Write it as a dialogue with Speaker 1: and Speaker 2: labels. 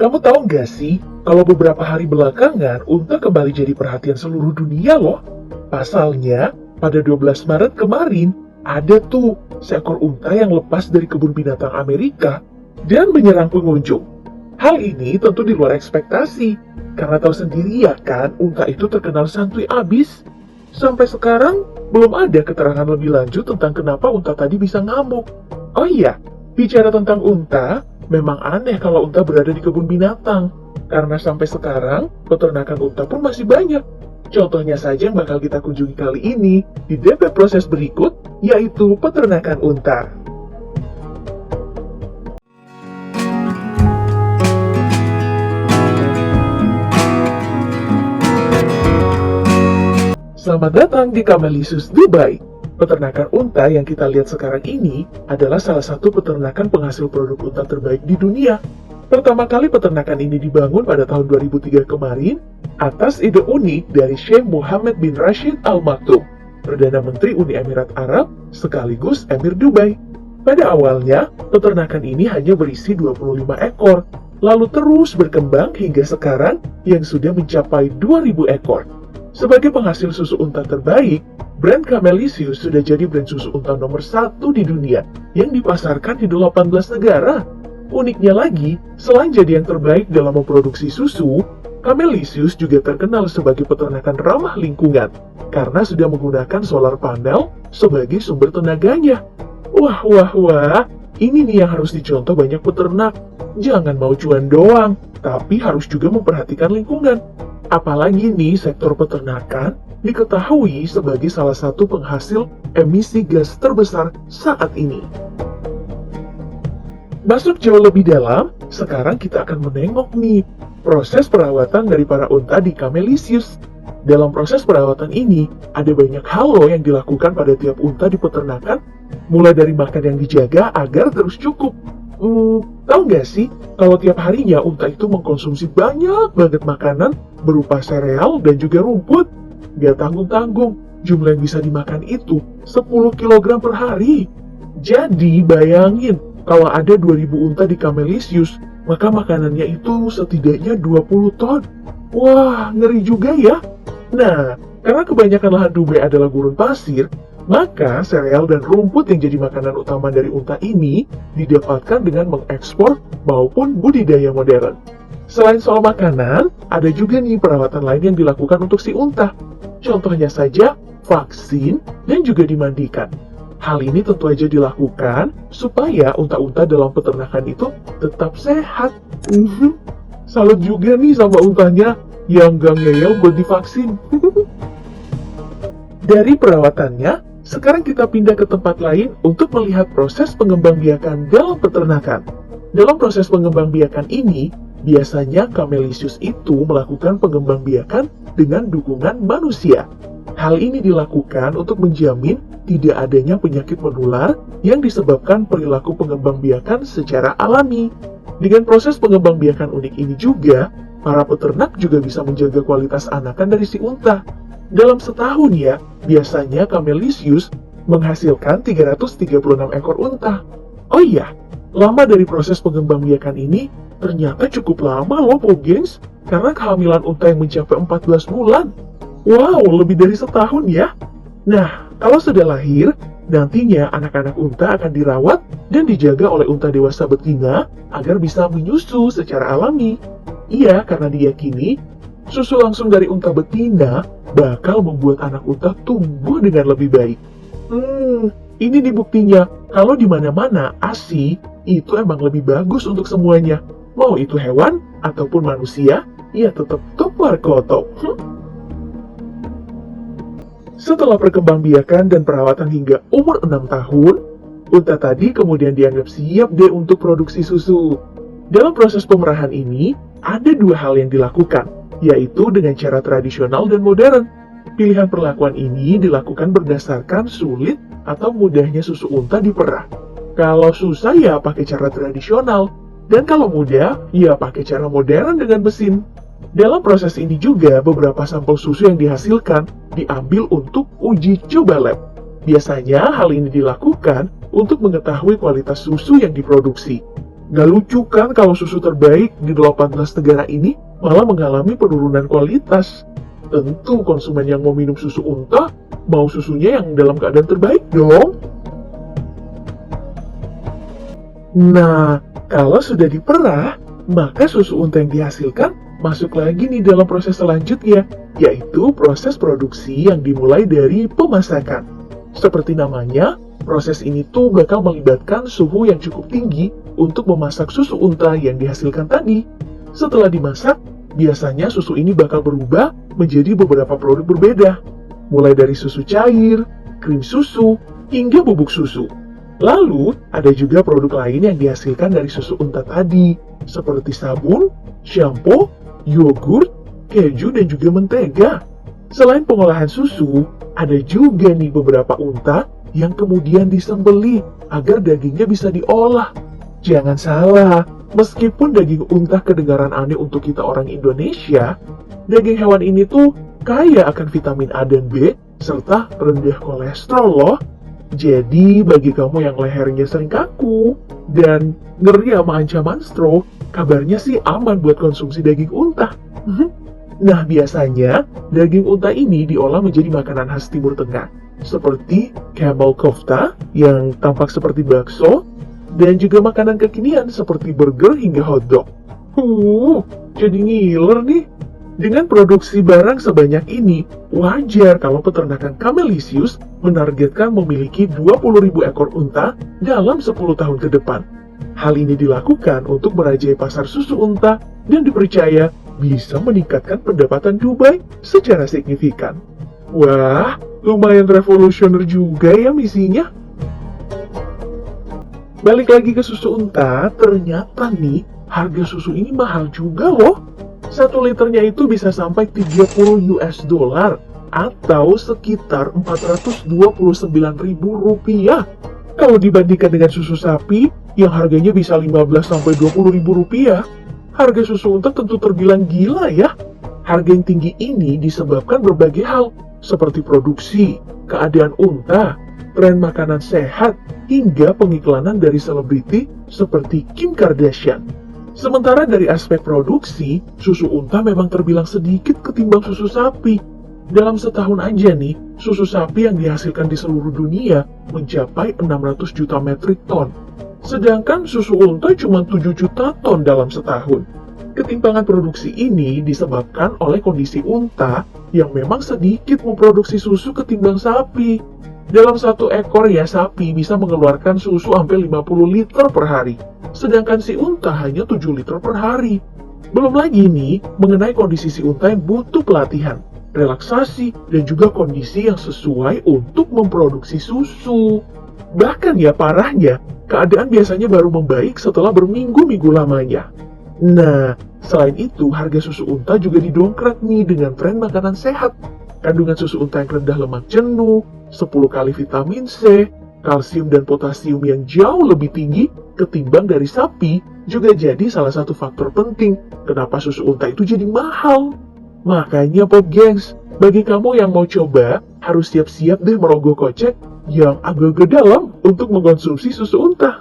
Speaker 1: Kamu tahu nggak sih, kalau beberapa hari belakangan, unta kembali jadi perhatian seluruh dunia loh. Pasalnya, pada 12 Maret kemarin, ada tuh seekor unta yang lepas dari kebun binatang Amerika dan menyerang pengunjung. Hal ini tentu di luar ekspektasi, karena tahu sendiri ya kan, unta itu terkenal santuy abis. Sampai sekarang, belum ada keterangan lebih lanjut tentang kenapa unta tadi bisa ngamuk. Oh iya, bicara tentang unta, memang aneh kalau unta berada di kebun binatang, karena sampai sekarang peternakan unta pun masih banyak. Contohnya saja yang bakal kita kunjungi kali ini di DP proses berikut, yaitu peternakan unta. Selamat datang di Camelisius Dubai. Peternakan unta yang kita lihat sekarang ini adalah salah satu peternakan penghasil produk unta terbaik di dunia. Pertama kali peternakan ini dibangun pada tahun 2003 kemarin atas ide unik dari Sheikh Mohammed bin Rashid Al Maktoum, Perdana Menteri Uni Emirat Arab sekaligus Emir Dubai. Pada awalnya, peternakan ini hanya berisi 25 ekor, lalu terus berkembang hingga sekarang yang sudah mencapai 2000 ekor. Sebagai penghasil susu unta terbaik, brand Camelisius sudah jadi brand susu unta nomor 1 di dunia yang dipasarkan di 18 negara. Uniknya lagi, selain jadi yang terbaik dalam memproduksi susu, Camelisius juga terkenal sebagai peternakan ramah lingkungan karena sudah menggunakan solar panel sebagai sumber tenaganya. Wah, ini nih yang harus dicontoh banyak peternak. Jangan mau cuan doang, tapi harus juga memperhatikan lingkungan. Apalagi nih sektor peternakan diketahui sebagai salah satu penghasil emisi gas terbesar saat ini. Masuk jauh lebih dalam, sekarang kita akan menengok nih proses perawatan dari para unta di Camelisius. Dalam proses perawatan ini, ada banyak hal loh yang dilakukan pada tiap unta di peternakan, mulai dari makan yang dijaga agar terus cukup. Tahu nggak sih, kalau tiap harinya unta itu mengkonsumsi banyak banget makanan berupa sereal dan juga rumput. Gak tanggung-tanggung, jumlah yang bisa dimakan itu 10 kg per hari. Jadi bayangin, kalau ada 2000 unta di Camelisius, maka makanannya itu setidaknya 20 ton. Wah, ngeri juga ya. Nah, karena kebanyakan lahan Dubai adalah gurun pasir, maka sereal dan rumput yang jadi makanan utama dari unta ini didapatkan dengan mengekspor maupun budidaya modern. Selain soal makanan, ada juga nih perawatan lain yang dilakukan untuk si unta. Contohnya saja, vaksin dan juga dimandikan. Hal ini tentu aja dilakukan supaya unta-unta dalam peternakan itu tetap sehat. Salut juga nih sama untanya yang gak ngeyel buat divaksin. Dari perawatannya, sekarang kita pindah ke tempat lain untuk melihat proses pengembangbiakan dalam peternakan. Dalam proses pengembangbiakan ini, biasanya Camelisius itu melakukan pengembangbiakan dengan dukungan manusia. Hal ini dilakukan untuk menjamin tidak adanya penyakit menular yang disebabkan perilaku pengembangbiakan secara alami. Dengan proses pengembangbiakan unik ini juga, para peternak juga bisa menjaga kualitas anakan dari si unta. Dalam setahun ya, biasanya Camelisius menghasilkan 336 ekor unta. Oh iya, lama dari proses pengembangbiakan ini ternyata cukup lama loh, gengs, karena kehamilan unta yang mencapai 14 bulan. Wow, lebih dari setahun ya. Nah, kalau sudah lahir, nantinya anak-anak unta akan dirawat dan dijaga oleh unta dewasa betina agar bisa menyusu secara alami. Iya, karena diyakini susu langsung dari unta betina bakal membuat anak unta tumbuh dengan lebih baik. Ini nih buktinya, kalau di mana-mana ASI itu emang lebih bagus untuk semuanya. Mau itu hewan ataupun manusia, ya tetap top warkotop. Setelah perkembangbiakan dan perawatan hingga umur 6 tahun, unta tadi kemudian dianggap siap deh untuk produksi susu. Dalam proses pemerahan ini, ada dua hal yang dilakukan, yaitu dengan cara tradisional dan modern. Pilihan perlakuan ini dilakukan berdasarkan sulit atau mudahnya susu unta diperah. Kalau susah ya pakai cara tradisional, dan kalau mudah ya pakai cara modern dengan mesin. Dalam proses ini juga beberapa sampel susu yang dihasilkan diambil untuk uji coba lab. Biasanya hal ini dilakukan untuk mengetahui kualitas susu yang diproduksi. Gak lucu kan kalau susu terbaik di 18 negara ini malah mengalami penurunan kualitas. Tentu konsumen yang mau minum susu unta mau susunya yang dalam keadaan terbaik dong. Nah, kalau sudah diperah, maka susu unta yang dihasilkan masuk lagi nih dalam proses selanjutnya, yaitu proses produksi yang dimulai dari pemasakan. Seperti namanya, proses ini tuh bakal melibatkan suhu yang cukup tinggi untuk memasak susu unta yang dihasilkan tadi. Setelah dimasak, biasanya susu ini bakal berubah menjadi beberapa produk berbeda, mulai dari susu cair, krim susu, hingga bubuk susu. Lalu, ada juga produk lain yang dihasilkan dari susu unta tadi, seperti sabun, shampoo, yogurt, keju, dan juga mentega. Selain pengolahan susu, ada juga nih beberapa unta yang kemudian disembelih agar dagingnya bisa diolah. Jangan salah, meskipun daging unta kedengaran aneh untuk kita orang Indonesia, daging hewan ini tuh kaya akan vitamin A dan B, serta rendah kolesterol loh. Jadi, bagi kamu yang lehernya sering kaku dan ngeri sama ancaman stroke, kabarnya sih aman buat konsumsi daging unta. Nah, biasanya daging unta ini diolah menjadi makanan khas Timur Tengah, seperti camel kofta yang tampak seperti bakso, dan juga makanan kekinian seperti burger hingga hotdog. Jadi ngiler nih. Dengan produksi barang sebanyak ini, wajar kalau peternakan Camelisius menargetkan memiliki 20.000 ekor unta dalam 10 tahun ke depan. Hal ini dilakukan untuk merajai pasar susu unta dan dipercaya bisa meningkatkan pendapatan Dubai secara signifikan. Wah, lumayan revolusioner juga ya misinya. Balik lagi ke susu unta, ternyata nih harga susu ini mahal juga loh. 1 liternya itu bisa sampai 30 US dollar atau sekitar 429.000 rupiah. Kalau dibandingkan dengan susu sapi yang harganya bisa 15 sampai 20.000 rupiah, harga susu unta tentu terbilang gila ya. Harga yang tinggi ini disebabkan berbagai hal seperti produksi, keadaan unta, tren makanan sehat, hingga pengiklanan dari selebriti seperti Kim Kardashian. Sementara dari aspek produksi, susu unta memang terbilang sedikit ketimbang susu sapi. Dalam setahun aja nih, susu sapi yang dihasilkan di seluruh dunia mencapai 600 juta metrik ton. Sedangkan susu unta cuma 7 juta ton dalam setahun. Ketimpangan produksi ini disebabkan oleh kondisi unta yang memang sedikit memproduksi susu ketimbang sapi. Dalam 1 ekor ya sapi bisa mengeluarkan susu hampir 50 liter per hari. Sedangkan si unta hanya 7 liter per hari. Belum lagi nih, mengenai kondisi si unta yang butuh pelatihan, relaksasi, dan juga kondisi yang sesuai untuk memproduksi susu. Bahkan ya parahnya, keadaan biasanya baru membaik setelah berminggu-minggu lamanya. Nah, selain itu, harga susu unta juga didongkrak nih dengan tren makanan sehat. Kandungan susu unta yang rendah lemak jenuh, 10 kali vitamin C, kalsium dan potasium yang jauh lebih tinggi ketimbang dari sapi juga jadi salah satu faktor penting kenapa susu unta itu jadi mahal. Makanya Pop Gengs, bagi kamu yang mau coba, harus siap-siap deh merogoh kocek yang agak-agak dalam untuk mengkonsumsi susu unta.